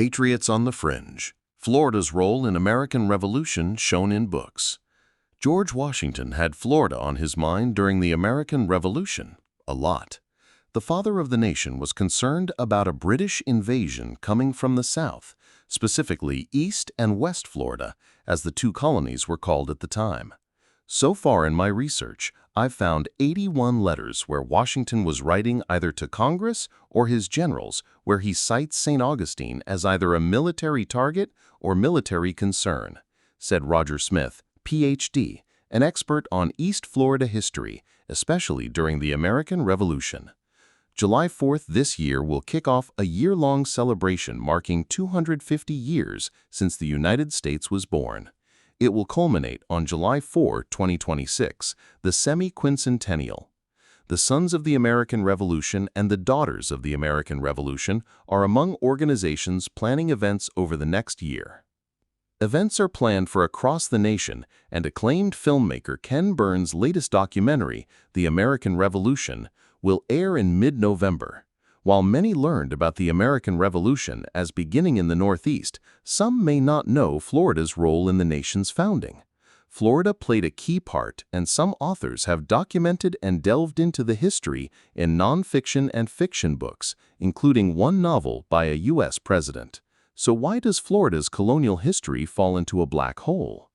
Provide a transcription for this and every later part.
Patriots on the Fringe. Florida's role in American Revolution shown in books. George Washington had Florida on his mind during the American Revolution, a lot. The father of the nation was concerned about a British invasion coming from the south, specifically East and West Florida, as the two colonies were called at the time. So far in my research, I've found 81 letters where Washington was writing either to Congress or his generals where he cites St. Augustine as either a military target or military concern, said Roger Smith, Ph.D., an expert on East Florida history, especially during the American Revolution. July 4th this year will kick off a year-long celebration marking 250 years since the United States was born. It will culminate on July 4, 2026, the semi-quincentennial. The Sons of the American Revolution and the Daughters of the American Revolution are among organizations planning events over the next year. Events are planned for across the nation, and acclaimed filmmaker Ken Burns' latest documentary, The American Revolution, will air in mid-November. While many learned about the American Revolution as beginning in the Northeast, some may not know Florida's role in the nation's founding. Florida played a key part, and some authors have documented and delved into the history in nonfiction and fiction books, including one novel by a U.S. president. So why does Florida's colonial history fall into a black hole?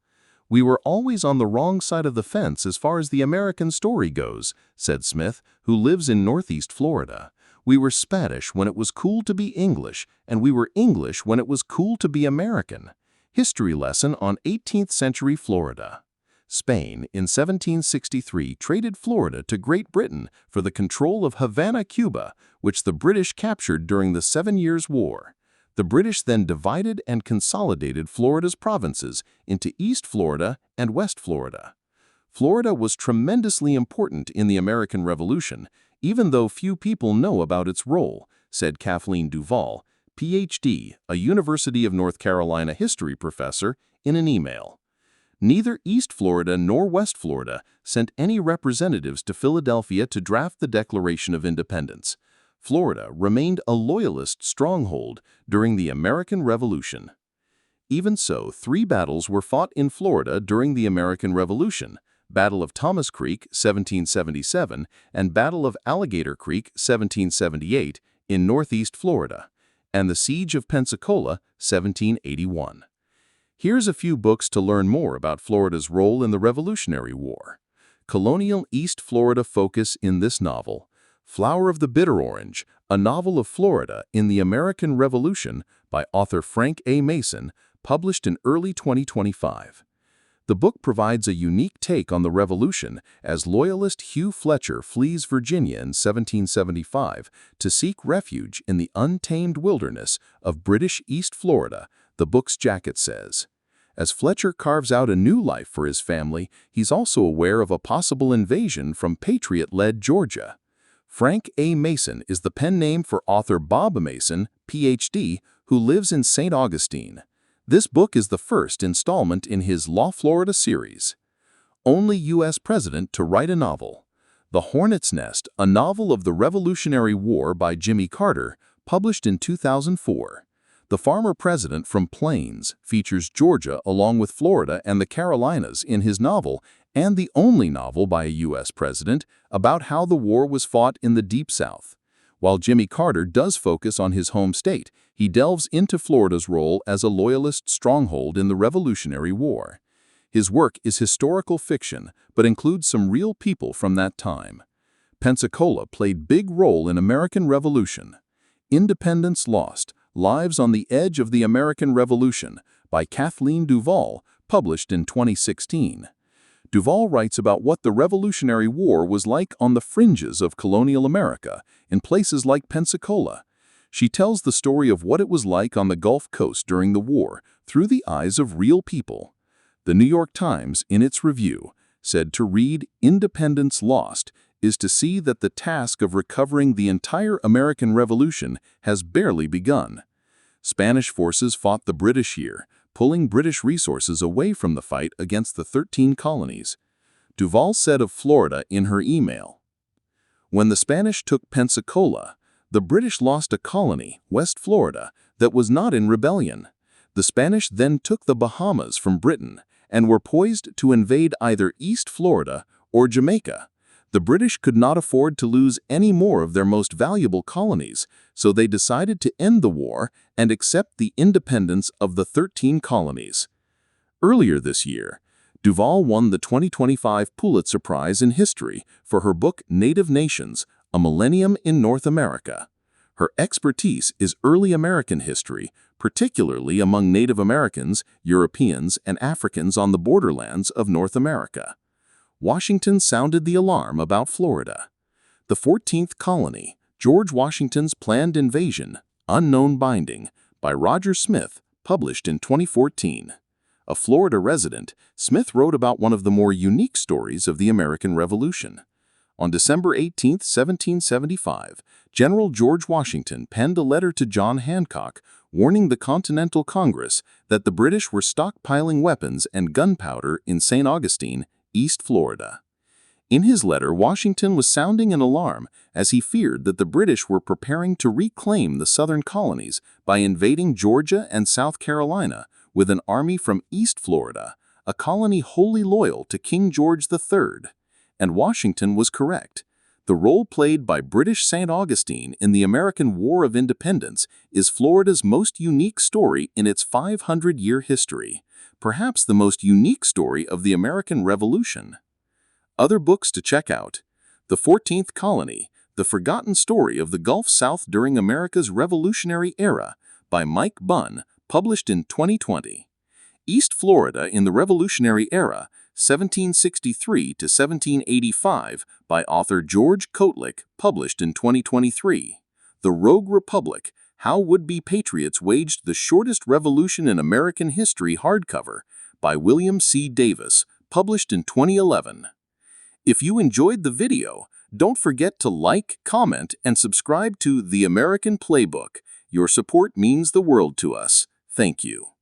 "We were always on the wrong side of the fence as far as the American story goes," said Smith, who lives in Northeast Florida. "We were Spanish when it was cool to be English, and we were English when it was cool to be American." History lesson on 18th century Florida. Spain, in 1763, traded Florida to Great Britain for the control of Havana, Cuba, which the British captured during the 7 Years' War. The British then divided and consolidated Florida's provinces into East Florida and West Florida. Florida was tremendously important in the American Revolution, even though few people know about its role, said Kathleen DuVal, Ph.D., a University of North Carolina history professor, in an email. Neither East Florida nor West Florida sent any representatives to Philadelphia to draft the Declaration of Independence. Florida remained a loyalist stronghold during the American Revolution. Even so, 3 battles were fought in Florida during the American Revolution: Battle of Thomas Creek, 1777, and Battle of Alligator Creek, 1778, in Northeast Florida, and the Siege of Pensacola, 1781. Here's a few books to learn more about Florida's role in the Revolutionary War. Colonial East Florida focus in this novel. Flower of the Bitter Orange, a novel of Florida in the American Revolution by author Frank A. Mason, published in early 2025. The book provides a unique take on the Revolution as loyalist Hugh Fletcher flees Virginia in 1775 to seek refuge in the untamed wilderness of British East Florida, the book's jacket says. As Fletcher carves out a new life for his family, he's also aware of a possible invasion from Patriot-led Georgia. Frank A. Mason is the pen name for author Bob Mason, Ph.D., who lives in St. Augustine. This book is the first installment in his Law Florida series. Only U.S. president to write a novel. The Hornet's Nest, a novel of the Revolutionary War by Jimmy Carter, published in 2004. The Farmer President from Plains features Georgia along with Florida and the Carolinas in his novel, and the only novel by a U.S. president about how the war was fought in the Deep South. While Jimmy Carter does focus on his home state, he delves into Florida's role as a loyalist stronghold in the Revolutionary War. His work is historical fiction, but includes some real people from that time. Pensacola played big role in American Revolution. Independence Lost, Lives on the Edge of the American Revolution by Kathleen DuVal, published in 2016. DuVal writes about what the Revolutionary War was like on the fringes of colonial America, in places like Pensacola. She tells the story of what it was like on the Gulf Coast during the war through the eyes of real people. The New York Times, in its review, said to read Independence Lost is to see that the task of recovering the entire American Revolution has barely begun. Spanish forces fought the British here, pulling British resources away from the fight against the 13 colonies. DuVal said of Florida in her email, "When the Spanish took Pensacola, the British lost a colony, West Florida, that was not in rebellion. The Spanish then took the Bahamas from Britain and were poised to invade either East Florida or Jamaica. The British could not afford to lose any more of their most valuable colonies, so they decided to end the war and accept the independence of the 13 colonies. Earlier this year, DuVal won the 2025 Pulitzer Prize in History for her book Native Nations, A Millennium in North America. Her expertise is early American history, particularly among Native Americans, Europeans, and Africans on the borderlands of North America. Washington sounded the alarm about Florida. The 14th Colony, George Washington's Planned Invasion, Unknown Binding, by Roger Smith, published in 2014. A Florida resident, Smith wrote about one of the more unique stories of the American Revolution. On December 18, 1775, General George Washington penned a letter to John Hancock warning the Continental Congress that the British were stockpiling weapons and gunpowder in St. Augustine, East Florida. In his letter, Washington was sounding an alarm as he feared that the British were preparing to reclaim the southern colonies by invading Georgia and South Carolina with an army from East Florida, a colony wholly loyal to King George III. And Washington was correct. The role played by British St. Augustine in the American War of Independence is Florida's most unique story in its 500-year history, perhaps the most unique story of the American Revolution. Other books to check out: The 14th Colony, The Forgotten Story of the Gulf South During America's Revolutionary Era, by Mike Bunn, published in 2020. East Florida in the Revolutionary Era, 1763 to 1785, by author George Kotlik, published in 2023. The Rogue Republic, How Would-Be Patriots Waged the Shortest Revolution in American History, hardcover, by William C. Davis, published in 2011. If you enjoyed the video, don't forget to like, comment, and subscribe to The American Playbook. Your support means the world to us. Thank you.